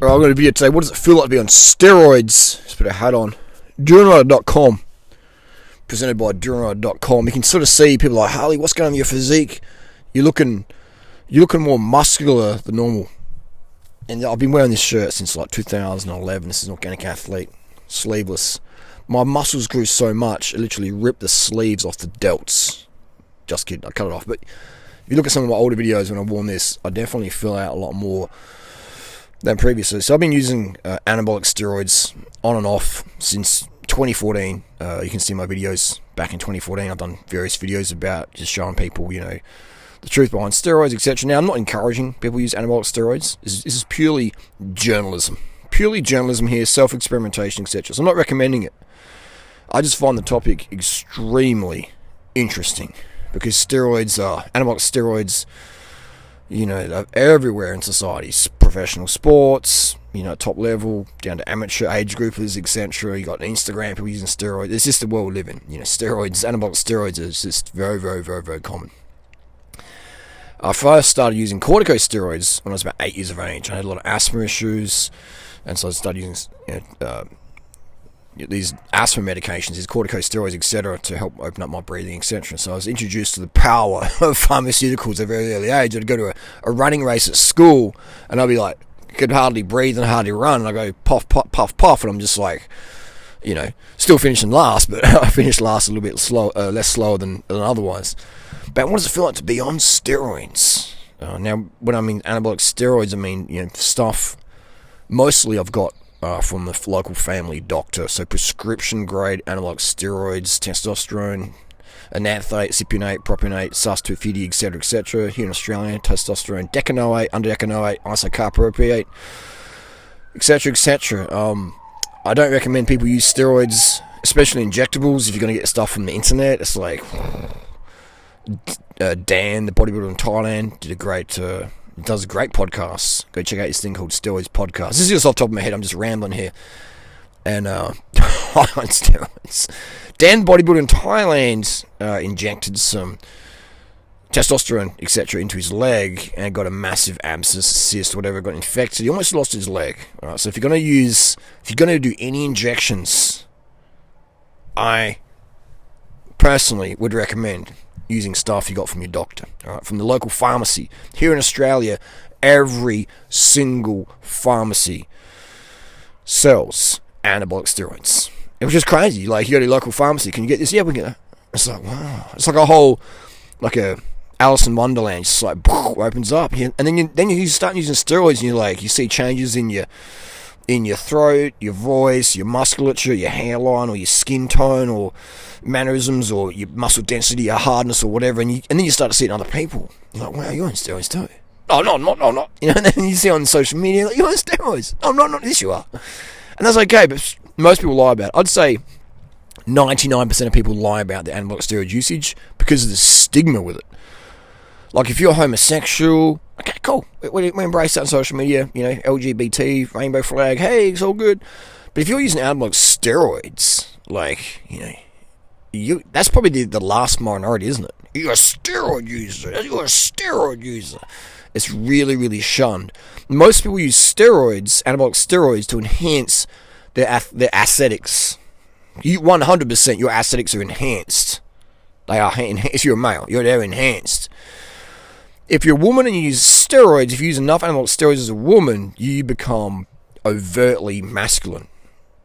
Alright, I've got a video today. What does it feel like to be on steroids? Just put a hat on. Durianrider.com. Presented by durianrider.com. You can sort of see people like, Harley, what's going on with your physique? You're looking more muscular than normal. And I've been wearing this shirt since like 2011. This is an Organic Athlete, sleeveless. My muscles grew so much, it literally ripped the sleeves off the delts. Just kidding, I cut it off. But if you look at some of my older videos when I've worn this, I definitely fill out a lot more than previously. So I've been using anabolic steroids on and off since 2014. You can see my videos back in 2014. I've done various videos about just showing people, the truth behind steroids, etc. Now, I'm not encouraging people to use anabolic steroids. This is purely journalism. Purely journalism here, self-experimentation, etc. So I'm not recommending it. I just find the topic extremely interesting because anabolic steroids, they're everywhere in society. Professional sports, top level, down to amateur age groupers, etc. You got Instagram people using steroids. It's just the world we live in. Steroids, anabolic steroids is just very, very, very, very common. I first started using corticosteroids when I was about 8 years of age. I had a lot of asthma issues, and so I started using these asthma medications, these corticosteroids, etc., to help open up my breathing, etc. So I was introduced to the power of pharmaceuticals at a very early age. I'd go to a running race at school, and I'd be like, could hardly breathe and hardly run, and I go puff, puff, puff, puff, and I'm just like, still finishing last, but I finished last a little bit less slower than otherwise. But what does it feel like to be on steroids? Now, when I mean anabolic steroids, I mean stuff. Mostly, I've got from the local family doctor, so prescription grade anabolic steroids, testosterone, enanthate, cypionate, propionate, sus-250, etc. Here in Australia, testosterone, decanoate, undecanoate, isocarpropiate, etc. I don't recommend people use steroids, especially injectables, if you're going to get stuff from the internet. It's like Dan, the bodybuilder in Thailand, does a great podcast. Go check out this thing called Steroids Podcast. This is just off the top of my head. I'm just rambling here. And on steroids. Dan, bodybuilder in Thailand, injected some testosterone, etc., into his leg and got a massive abscess, cyst, whatever, got infected. He almost lost his leg. All right, so if you're going to do any injections, I personally would recommend using stuff you got from your doctor, all right, from the local pharmacy. Here in Australia, every single pharmacy sells anabolic steroids. It was just crazy. Like, you go to your local pharmacy, can you get this? Yeah, we get it. It's like, wow. It's like a Alice in Wonderland, just like opens up, and then you start using steroids, and you see changes in your throat, your voice, your musculature, your hairline, or your skin tone, or mannerisms, or your muscle density, your hardness, or whatever, and then you start to see it in other people. You're like, wow, you're on steroids too. Oh, no, I'm not. And then you see on social media, like, you're on steroids. Oh, I'm not. Yes, you are. And that's okay, but most people lie about it. I'd say 99% of people lie about the anabolic steroid usage because of the stigma with it. Like, if you're homosexual, okay, cool. We embrace that on social media, LGBT, rainbow flag, hey, it's all good. But if you're using anabolic steroids, like, that's probably the last minority, isn't it? You're a steroid user. It's really, really shunned. Most people use anabolic steroids, to enhance their aesthetics. 100%, your aesthetics are enhanced. They are enhanced. If you're a male, they're enhanced. If you're a woman and you use steroids, if you use enough anabolic steroids as a woman, you become overtly masculine,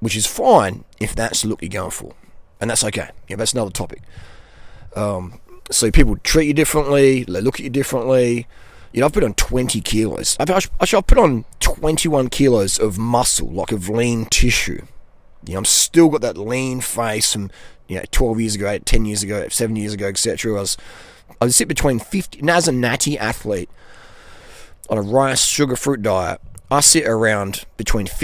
which is fine if that's the look you're going for. And that's okay. That's another topic. So people treat you differently, they look at you differently. I've put on 20 kilos. I've put on 21 kilos of muscle, like of lean tissue. I'm still got that lean face from 12 years ago, 10 years ago, 7 years ago, etc. I would sit between 50, and as a natty athlete on a rice, sugar, fruit diet, I sit around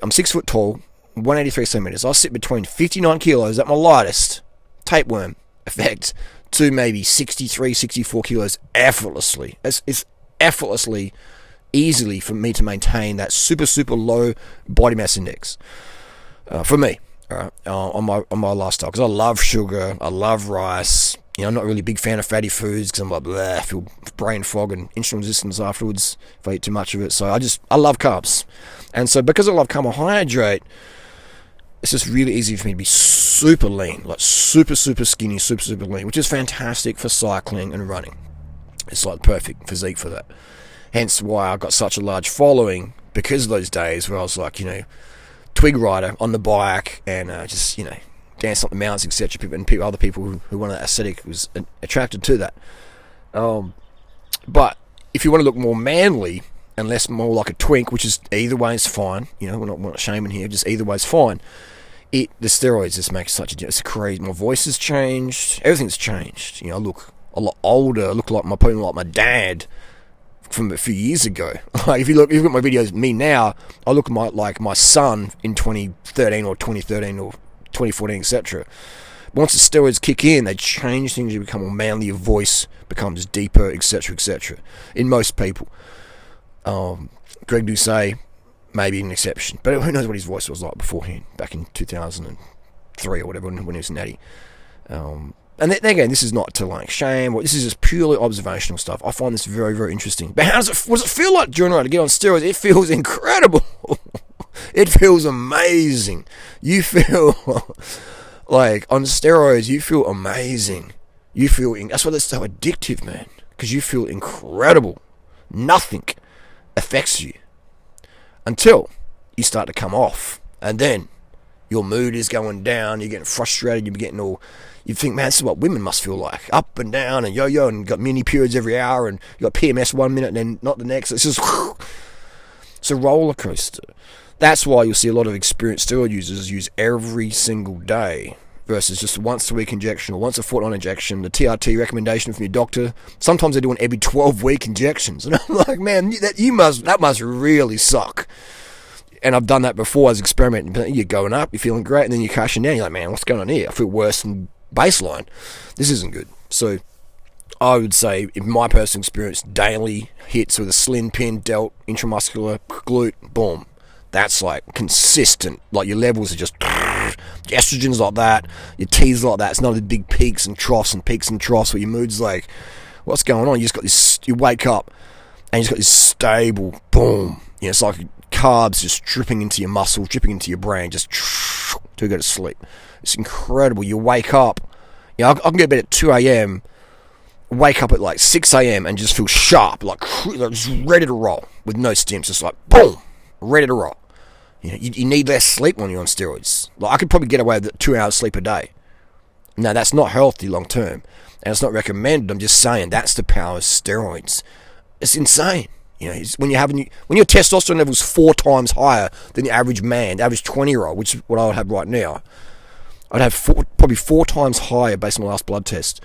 I'm 6 foot tall, 183 centimeters. I sit between 59 kilos at my lightest, tapeworm effect, to maybe 63, 64 kilos effortlessly. It's effortlessly, easily for me to maintain that super, super low body mass index. For me, on my lifestyle, because I love sugar, I love rice, I'm not really a big fan of fatty foods because I'm like, bleh, I feel brain fog and insulin resistance afterwards if I eat too much of it. So I love carbs. And so because I love carbohydrate, it's just really easy for me to be super lean, like super, super skinny, super, super lean, which is fantastic for cycling and running. It's like perfect physique for that. Hence why I got such a large following, because of those days where I was like, twig rider on the bike and just, dance up the mountains, etc. And other people who want an aesthetic was attracted to that. But if you want to look more manly and less more like a twink, which is either way is fine, we're not shaming here, just either way is fine. The steroids just make such a, it's crazy. My voice has changed, everything's changed. I look a lot older. I look like my dad from a few years ago. Like if you look at my videos, me now, I look like my son in 2013 or 2014, etc. Once the steroids kick in, they change things. You become more manly. Your voice becomes deeper, etc., etc. In most people, Greg Doucet may be an exception, but who knows what his voice was like beforehand, back in 2003 or whatever, when he was natty. And then again, this is not to like shame, or this is just purely observational stuff. I find this very, very interesting. But what does it feel like during a ride to get on steroids? It feels incredible. It feels amazing. You feel like on steroids, you feel amazing. That's why it's so addictive, man. Because you feel incredible. Nothing affects you until you start to come off, and then your mood is going down. You're getting frustrated. You're getting all. You think, man, this is what women must feel like. Up and down and yo-yo, and got mini periods every hour, and you got PMS 1 minute and then not the next. It's just, it's a roller coaster. That's why you'll see a lot of experienced steroid users use every single day versus just once a week injection or once a fortnight injection. The TRT recommendation from your doctor. Sometimes they're doing every 12-week injections, and I'm like, man, that must really suck. And I've done that before as experimenting. You're going up, you're feeling great, and then you're crashing down. You're like, man, what's going on here? I feel worse than baseline. This isn't good. So I would say, in my personal experience, daily hits with a sling pin, delt, intramuscular, glute, boom. That's like consistent. Like your levels are just estrogen's like that, your T's like that. It's not the big peaks and troughs where your mood's like, what's going on? You just got this. You wake up and you just got this stable boom. It's like carbs just dripping into your muscle, dripping into your brain, just to go to sleep. It's incredible. You wake up. I can get to bed at 2 a.m. Wake up at like 6 a.m. and just feel sharp, like just ready to roll with no stims. Just like boom, ready to roll. You need less sleep when you're on steroids. Like I could probably get away with 2 hours sleep a day. Now that's not healthy long term, and it's not recommended. I'm just saying that's the power of steroids. It's insane. When your testosterone level is 4 times higher than the average man, the average 20-year-old, which is what I would have right now. I'd have probably 4 times higher based on my last blood test.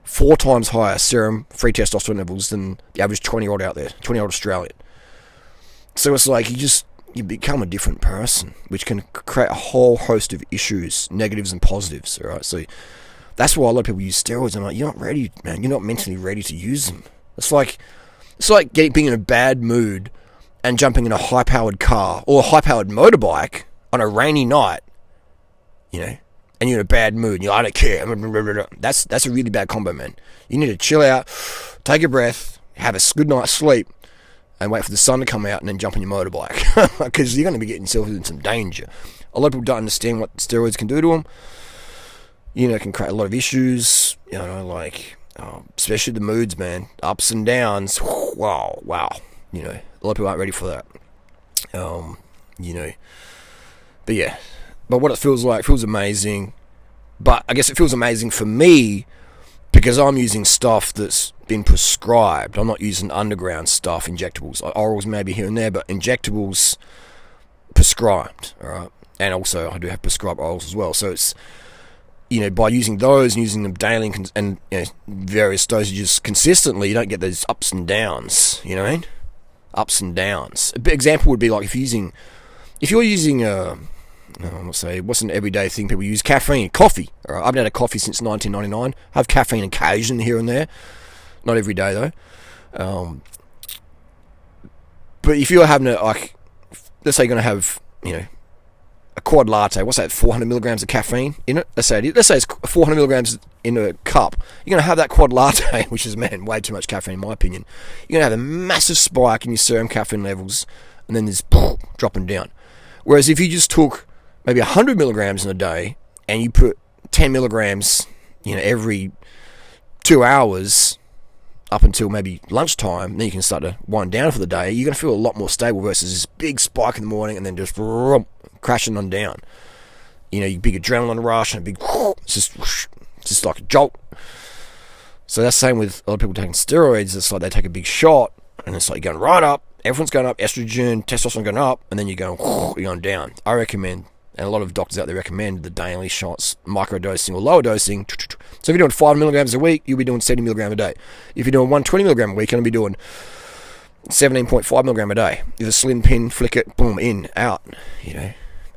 4 times higher serum free testosterone levels than the average 20-year-old out there, 20-year-old Australian. So it's like you become a different person, which can create a whole host of issues, negatives and positives. All right, so that's why a lot of people use steroids. I'm like, you're not ready, man. You're not mentally ready to use them. It's like being in a bad mood and jumping in a high-powered car or a high-powered motorbike on a rainy night, and you're in a bad mood. You're like, I don't care. That's a really bad combo, man. You need to chill out, take a breath, have a good night's sleep, and wait for the sun to come out and then jump on your motorbike. Because you're going to be getting yourself in some danger. A lot of people don't understand what steroids can do to them. It can create a lot of issues, especially the moods, man. Ups and downs. Wow. A lot of people aren't ready for that. But yeah. But what it feels amazing. But I guess it feels amazing for me because I'm using stuff that's been prescribed. I'm not using underground stuff, injectables. Orals maybe here and there, but injectables prescribed, all right? And also I do have prescribed orals as well. So it's, by using those and using them daily and various dosages consistently, you don't get those ups and downs, you know what I mean? Ups and downs. A big example would be like if you're using what's an everyday thing people use? Caffeine, coffee. All right, I haven't had a coffee since 1999. I have caffeine occasionally here and there, not every day though. But if you're having let's say you're going to have, a quad latte. What's that? 400 milligrams of caffeine in it. Let's say it's 400 milligrams in a cup, you're going to have that quad latte, which is, man, way too much caffeine in my opinion. You're going to have a massive spike in your serum caffeine levels, and then there's dropping down. Whereas if you just took maybe 100 milligrams in a day, and you put 10 milligrams, every 2 hours up until maybe lunchtime, then you can start to wind down for the day, you're going to feel a lot more stable versus this big spike in the morning and then just crashing on down. You big adrenaline rush and a big, it's just like a jolt. So that's the same with a lot of people taking steroids. It's like they take a big shot and it's like you're going right up, everyone's going up, estrogen, testosterone going up, and then you're going down. I recommend, and a lot of doctors out there recommend, the daily shots, microdosing or lower dosing. So if you're doing 5 milligrams a week, you'll be doing 70 milligram a day. If you're doing 120 milligram a week, you're going to be doing 17.5 milligram a day. With a slim pin, flick it, boom, in, out.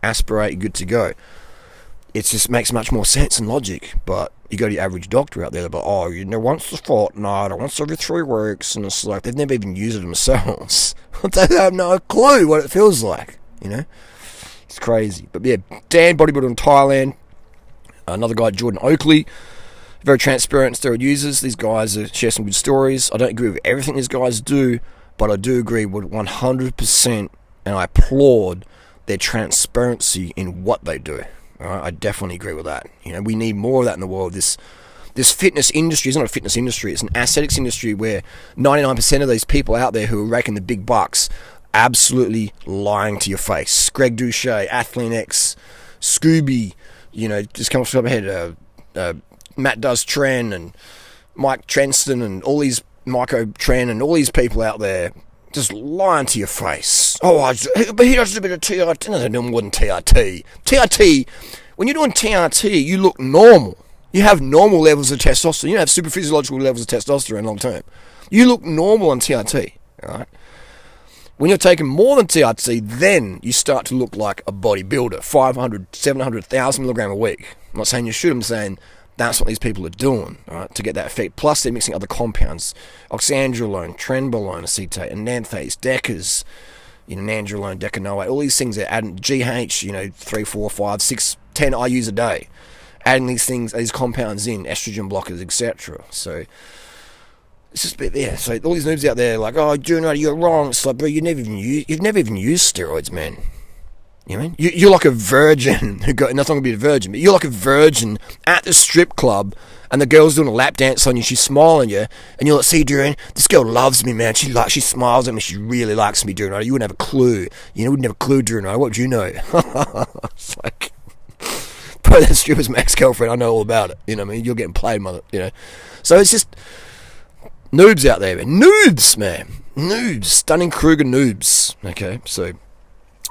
Aspirate, you're good to go. It just makes much more sense and logic. But you go to your average doctor out there, they're like, once a fortnight or once every 3 weeks, and it's like they've never even used it themselves. They have no clue what it feels like. It's crazy. But yeah, Dan, bodybuilder in Thailand. Another guy, Jordan Oakley. Very transparent steroid users. These guys share some good stories. I don't agree with everything these guys do, but I do agree with 100%, and I applaud their transparency in what they do. All right? I definitely agree with that. We need more of that in the world. This fitness industry is not a fitness industry. It's an aesthetics industry where 99% of these people out there who are raking the big bucks absolutely lying to your face. Greg Douche, Athlean X, Scooby, just comes up ahead. Matt Does Tren and Mike Trenston and all these Myco Tren and all these people out there just lying to your face. But he does a bit of TRT. No, they're doing more than TRT. TRT, when you're doing TRT, you look normal. You have normal levels of testosterone. You have super physiological levels of testosterone long term. You look normal on TRT, all right? When you're taking more than TRT, then you start to look like a bodybuilder. 500, 700, 1,000 milligram a week. I'm not saying you should. I'm saying that's what these people are doing, all right, to get that effect. Plus, they're mixing other compounds. Oxandrolone, trenbolone, acetate, enanthase, decas, nandrolone, decanoate. All these things are adding GH, 3, 4, 5, 6, 10 IUs a day. Adding these things, these compounds in, estrogen blockers, etc. So it's just so all these noobs out there like, Juno, you're wrong. It's like, bro, you've never even used steroids, man. You're like a virgin who got, nothing to be a virgin, but you're like a virgin at the strip club, and the girl's doing a lap dance on you. She's smiling at you, and you're like, "See, Durian, this girl loves me, man. She smiles at me. She really likes me, Durian. You wouldn't have a clue. Wouldn't have a clue, Durian. What would you know?" It's like, bro, that stripper's my ex-girlfriend. I know all about it. You're getting played, mother. So it's just noobs out there, man. Noobs, man. Noobs. Dunning-Kruger noobs. Okay, so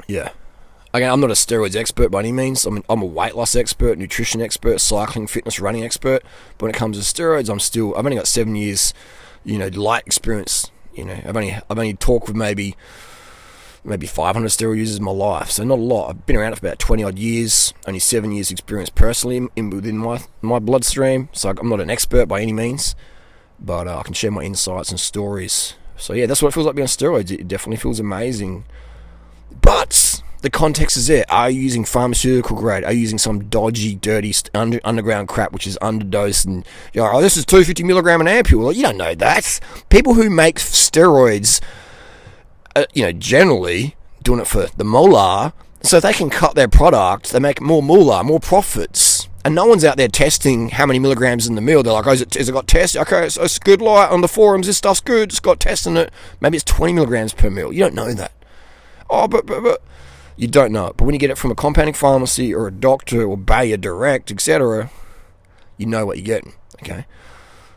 yeah. Again, I'm not a steroids expert by any means. I'm a weight loss expert, nutrition expert, cycling, fitness, running expert. But when it comes to steroids, I've only got 7 years, light experience. I've only talked with maybe 500 steroid users in my life, so not a lot. I've been around it for about 20 odd years. Only 7 years experience personally within my bloodstream. So I'm not an expert by any means, but I can share my insights and stories. So yeah, that's what it feels like being on steroids. It definitely feels amazing, but the context is there. Are you using pharmaceutical grade? Are you using some dodgy, dirty underground crap which is underdosed? And this is 250 milligram an ampule. Well, you don't know that. People who make steroids, generally doing it for the moolah, so if they can cut their product, they make more moolah, more profits. And no one's out there testing how many milligrams in the meal. They're like, has it got tested? Okay, it's good light on the forums. This stuff's good. It's got testing it. Maybe it's 20 milligrams per meal. You don't know that. But you don't know it. But when you get it from a compounding pharmacy or a doctor or Bayer Direct, etc., you know what you're getting. Okay,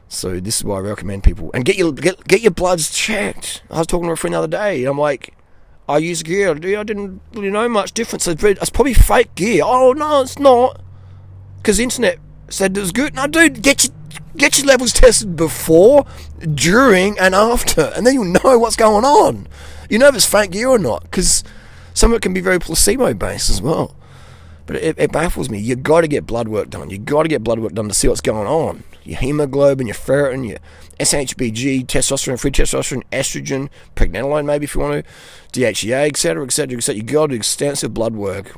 so this is why I recommend people and get your bloods checked. I was talking to a friend the other day. I'm like, I use gear. I didn't really know much difference. It's probably fake gear. Oh no, it's not, because the internet said it was good. No, dude, get your levels tested before, during, and after, and then you'll know what's going on. You know if it's fake gear or not, because some of it can be very placebo-based as well. But it baffles me. You got to get blood work done. You got to get blood work done to see what's going on. Your hemoglobin, your ferritin, your SHBG, testosterone, free testosterone, estrogen, pregnenolone maybe if you want to, DHEA, etc., etc., etc. You got to do extensive blood work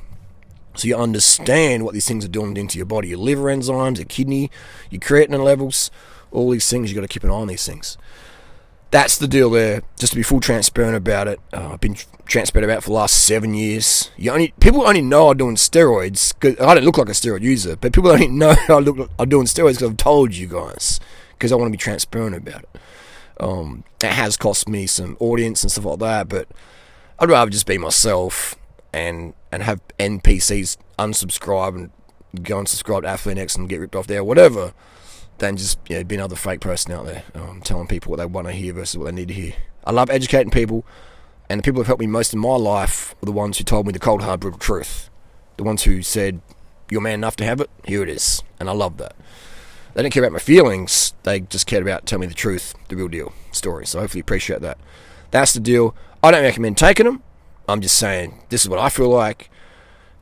So you understand what these things are doing into your body, your liver enzymes, your kidney, your creatinine levels, all these things. You got to keep an eye on these things. That's the deal there. Just to be full transparent about it. I've been transparent about it for the last 7 years. People only know I'm doing steroids because I don't look like a steroid user, but people only know I'm doing steroids because I've told you guys, because I want to be transparent about it. It has cost me some audience and stuff like that, but I'd rather just be myself and have NPCs unsubscribe and go and subscribe to AthleanX and get ripped off there, whatever, than just be another fake person out there telling people what they want to hear versus what they need to hear. I love educating people, and the people who have helped me most in my life were the ones who told me the cold, hard, brutal truth. The ones who said, you're man enough to have it, here it is. And I love that. They didn't care about my feelings, they just cared about telling me the truth, the real deal story. So hopefully you appreciate that. That's the deal. I don't recommend taking them. I'm just saying, this is what I feel like.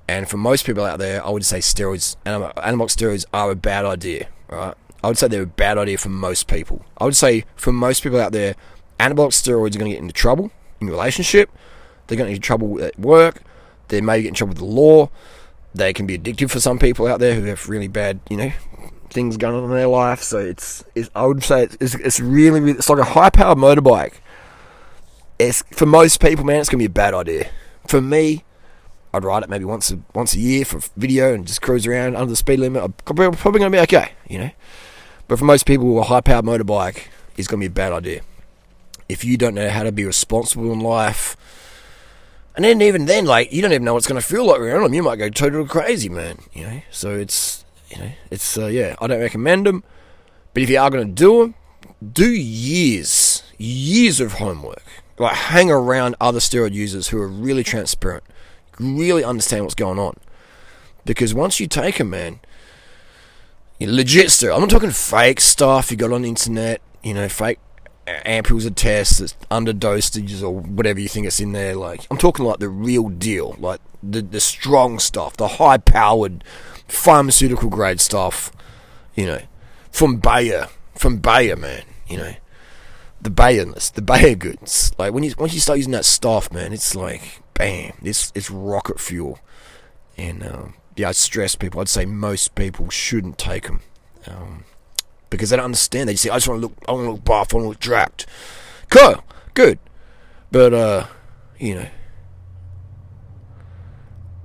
And for most people out there, I would say steroids, anabolic steroids are a bad idea, right? I would say they're a bad idea for most people. I would say for most people out there, anabolic steroids are going to get into trouble in your relationship. They're going to get into trouble at work. They may get in trouble with the law. They can be addictive for some people out there who have really bad, things going on in their life. So I would say it's really, really, it's like a high-powered motorbike. It's, for most people, man, it's going to be a bad idea. For me, I'd ride it maybe once a year for video and just cruise around under the speed limit. I'm probably going to be okay, But for most people, a high-powered motorbike is going to be a bad idea. If you don't know how to be responsible in life, and then even then, you don't even know what it's going to feel like around them. You might go totally crazy, man. So I don't recommend them. But if you are going to do them, do years of homework. Hang around other steroid users who are really transparent, really understand what's going on. Because once you take them, man, legit steroid. I'm not talking fake stuff you got on the internet, fake ampules of tests that's under dosages or whatever you think it's in there. I'm talking the real deal, the strong stuff, the high-powered pharmaceutical grade stuff, from Bayer, man, the Bayerness, the Bayer goods. Once you start using that stuff, man, it's bam, it's rocket fuel. And I stress people. I'd say most people shouldn't take them. Because they don't understand. They just say, I want to look buff, I want to look jacked. Cool, good. But,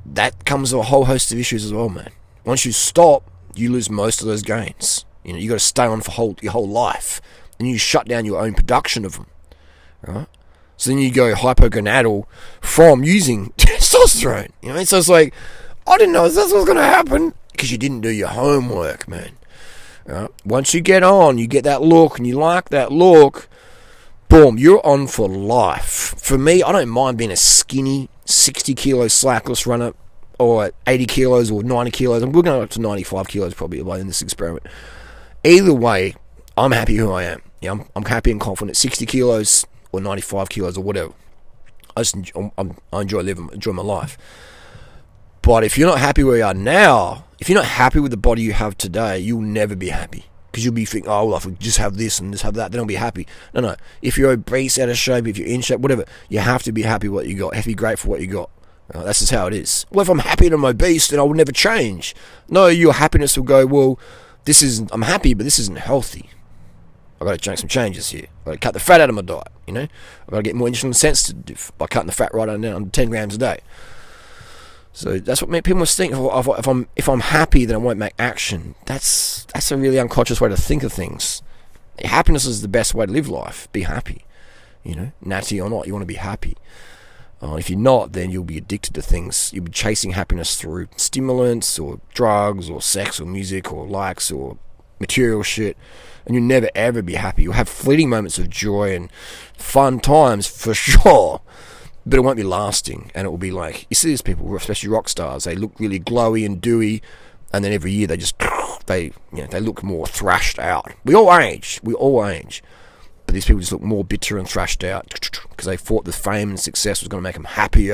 that comes with a whole host of issues as well, man. Once you stop, you lose most of those gains. You got to stay on for your whole life. And you shut down your own production of them. Right? So then you go hypogonadal from using testosterone. So it's I didn't know that's what's going to happen. Because you didn't do your homework, man. Once you get on, you get that look, and you like that look, boom, you're on for life. For me, I don't mind being a skinny 60 kilo slackless runner, or 80 kilos or 90 kilos. And we're going up to 95 kilos probably by in this experiment. Either way, I'm happy who I am. I'm happy and confident. 60 kilos or 95 kilos or whatever. I enjoy living, enjoy my life. But if you're not happy where you are now, if you're not happy with the body you have today, you'll never be happy. Because you'll be thinking, if we just have this and just have that, then I'll be happy. No. If you're obese, out of shape, if you're in shape, whatever, you have to be happy with what you got. You have to be grateful for what you got. That's just how it is. Well, if I'm happy and I'm obese, then I will never change. No, your happiness will go, I'm happy, but this isn't healthy. I've got to make some changes here. I've got to cut the fat out of my diet, I've got to get more insulin sensitive by cutting the fat right on down to 10 grams a day. So that's what people must think. If I'm happy, then I won't make action. That's a really unconscious way to think of things. Happiness is the best way to live life. Be happy, natty or not, you want to be happy. If you're not, then you'll be addicted to things. You'll be chasing happiness through stimulants or drugs or sex or music or likes or material shit, and you'll never ever be happy. You'll have fleeting moments of joy and fun times for sure, but it won't be lasting. And it will be you see these people, especially rock stars, they look really glowy and dewy, and then every year they look more thrashed out. We all age, but these people just look more bitter and thrashed out because they thought the fame and success was going to make them happy.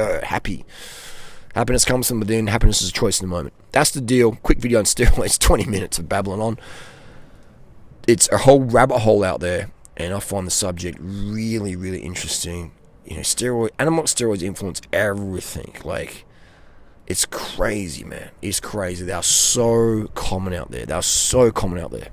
Happiness comes from within. Happiness is a choice in the moment. That's the deal. Quick video on steroids, 20 minutes of babbling on. It's a whole rabbit hole out there, and I find the subject really, really interesting. Anabolic steroids influence everything. It's crazy, man. It's crazy. They are so common out there.